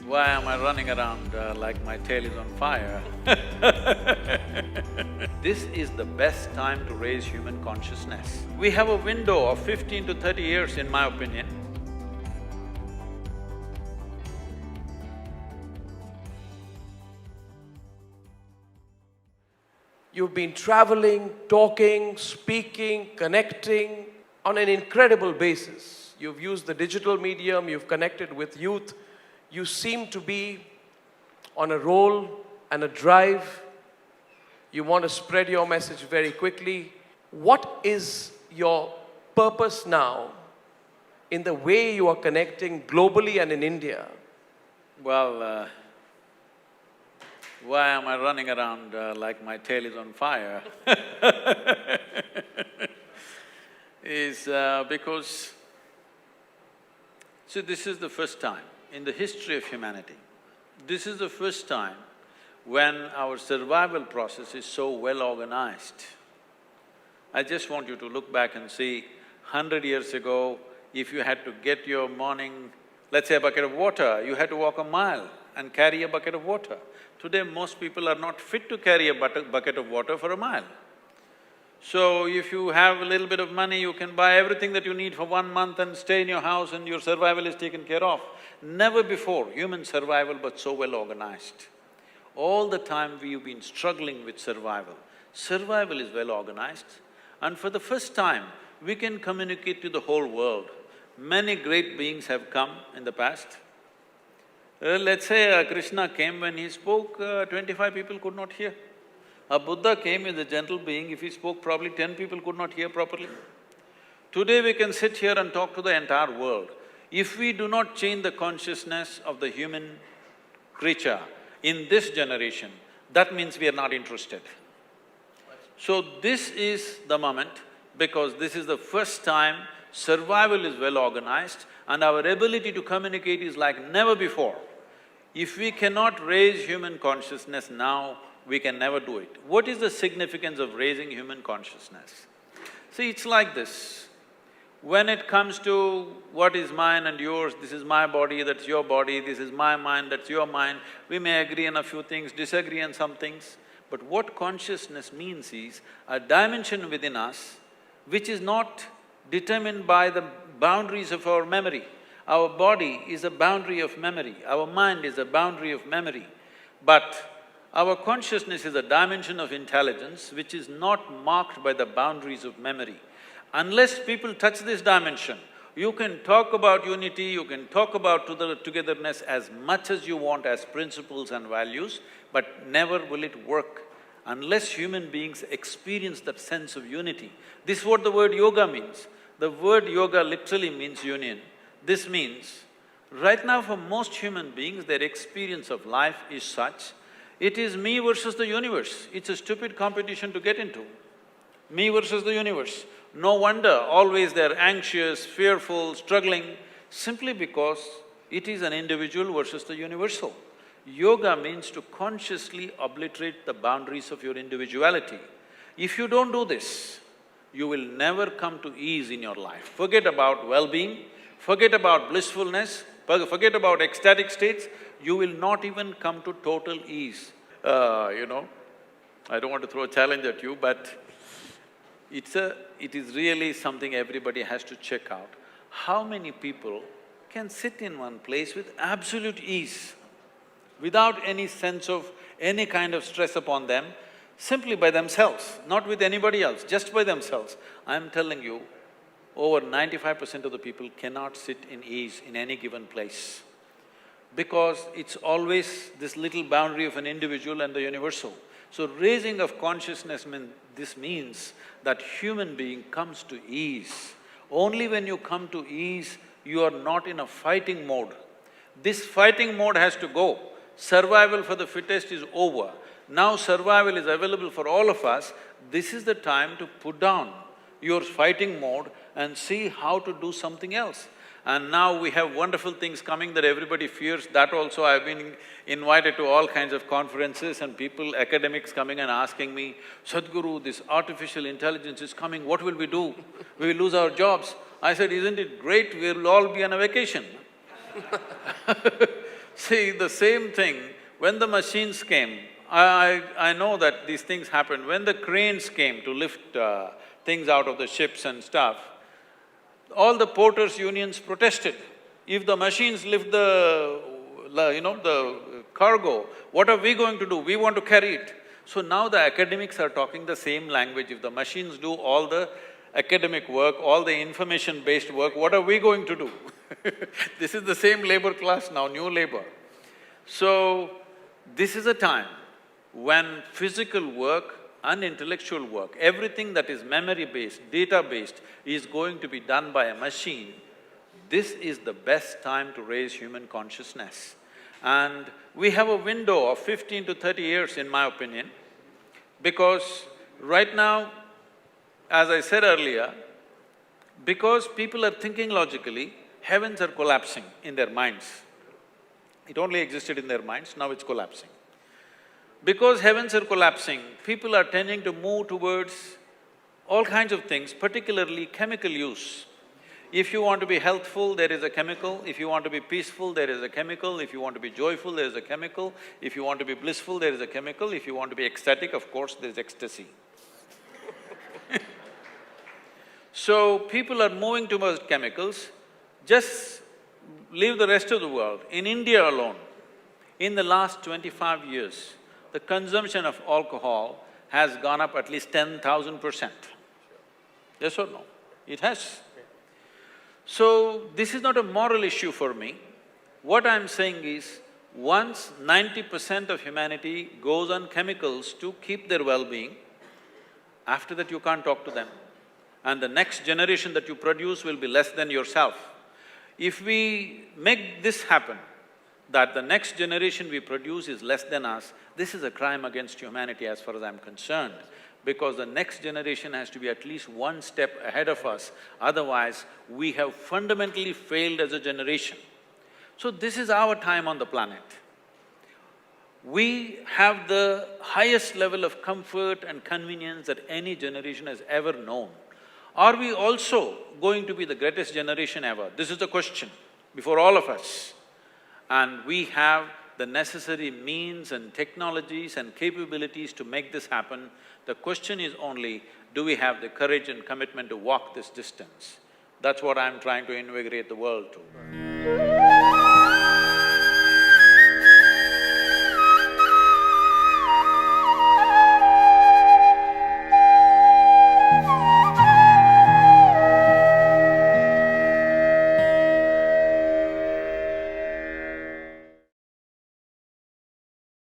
Why am I running around like my tail is on fire? This is the best time to raise human consciousness. We have a window of 15 to 30 years, in my opinion. You've been traveling, talking, speaking, connecting on an incredible basis. You've used the digital medium, you've connected with youth. You seem to be on a roll and a drive. You want to spread your message very quickly. What is your purpose now in the way you are connecting globally and in India? Well, why am I running around like my tail is on fire? Is because… See, this is the first time in the history of humanity, this is the first time when our survival process is so well organized. I just want you to look back and see, 100 years ago, if you had to get your morning, let's say a bucket of water, you had to walk a mile and carry a bucket of water. Today, most people are not fit to carry a bucket of water for a mile. So, if you have a little bit of money, you can buy everything that you need for 1 month and stay in your house and your survival is taken care of. Never before human survival was so well organized. All the time we've been struggling with survival. Survival is well organized, and for the first time, we can communicate to the whole world. Many great beings have come in the past. Let's say Krishna came, when he spoke, 25 people could not hear. A Buddha came as a gentle being, if he spoke probably 10 people could not hear properly. Today we can sit here and talk to the entire world. If we do not change the consciousness of the human creature in this generation, that means we are not interested. So this is the moment, because this is the first time survival is well organized and our ability to communicate is like never before. If we cannot raise human consciousness now, we can never do it. What is the significance of raising human consciousness? See, it's like this. When it comes to what is mine and yours, this is my body, that's your body, this is my mind, that's your mind, we may agree on a few things, disagree on some things, but what consciousness means is a dimension within us which is not determined by the boundaries of our memory. Our body is a boundary of memory, our mind is a boundary of memory, but our consciousness is a dimension of intelligence which is not marked by the boundaries of memory. Unless people touch this dimension, you can talk about unity, you can talk about togetherness as much as you want as principles and values, but never will it work unless human beings experience that sense of unity. This is what the word yoga means. The word yoga literally means union. This means, right now for most human beings, their experience of life is such, it is me versus the universe. It's a stupid competition to get into. Me versus the universe. No wonder always they're anxious, fearful, struggling, simply because it is an individual versus the universal. Yoga means to consciously obliterate the boundaries of your individuality. If you don't do this, you will never come to ease in your life. Forget about well-being, forget about blissfulness, forget about ecstatic states, you will not even come to total ease. I don't want to throw a challenge at you, but it is really something everybody has to check out. How many people can sit in one place with absolute ease, without any sense of any kind of stress upon them, simply by themselves, not with anybody else, just by themselves? I'm telling you, over 95% of the people cannot sit in ease in any given place, because it's always this little boundary of an individual and the universal. So raising of consciousness this means that human being comes to ease. Only when you come to ease, you are not in a fighting mode. This fighting mode has to go. Survival for the fittest is over. Now survival is available for all of us. This is the time to put down your fighting mode and see how to do something else. And now we have wonderful things coming that everybody fears. That also, I've been invited to all kinds of conferences and people, academics coming and asking me, Sadhguru, this artificial intelligence is coming, what will we do? We will lose our jobs. I said, isn't it great, we'll all be on a vacation. See, the same thing, when the machines came, I know that these things happened. When the cranes came to lift things out of the ships and stuff, all the porters' unions protested. If the machines lift the cargo, what are we going to do? We want to carry it. So now the academics are talking the same language. If the machines do all the academic work, all the information-based work, what are we going to do? This is the same labor class now, new labor. So, this is a time when physical work and intellectual work, everything that is memory-based, data-based, is going to be done by a machine. This is the best time to raise human consciousness. And we have a window of 15 to 30 years, in my opinion, because right now, as I said earlier, because people are thinking logically, heavens are collapsing in their minds. It only existed in their minds, now it's collapsing. Because heavens are collapsing, people are tending to move towards all kinds of things, particularly chemical use. If you want to be healthful, there is a chemical. If you want to be peaceful, there is a chemical. If you want to be joyful, there is a chemical. If you want to be blissful, there is a chemical. If you want to be ecstatic, of course, there is ecstasy. So, people are moving towards chemicals. Just leave the rest of the world. In India alone, in the last 25 years, the consumption of alcohol has gone up at least 10,000%. Yes or no? It has. So, this is not a moral issue for me. What I'm saying is, once 90% of humanity goes on chemicals to keep their well-being, after that you can't talk to them. And the next generation that you produce will be less than yourself. If we make this happen, that the next generation we produce is less than us, this is a crime against humanity as far as I'm concerned, because the next generation has to be at least one step ahead of us, otherwise we have fundamentally failed as a generation. So this is our time on the planet. We have the highest level of comfort and convenience that any generation has ever known. Are we also going to be the greatest generation ever? This is the question before all of us. And we have the necessary means and technologies and capabilities to make this happen. The question is only, do we have the courage and commitment to walk this distance? That's what I'm trying to invigorate the world to.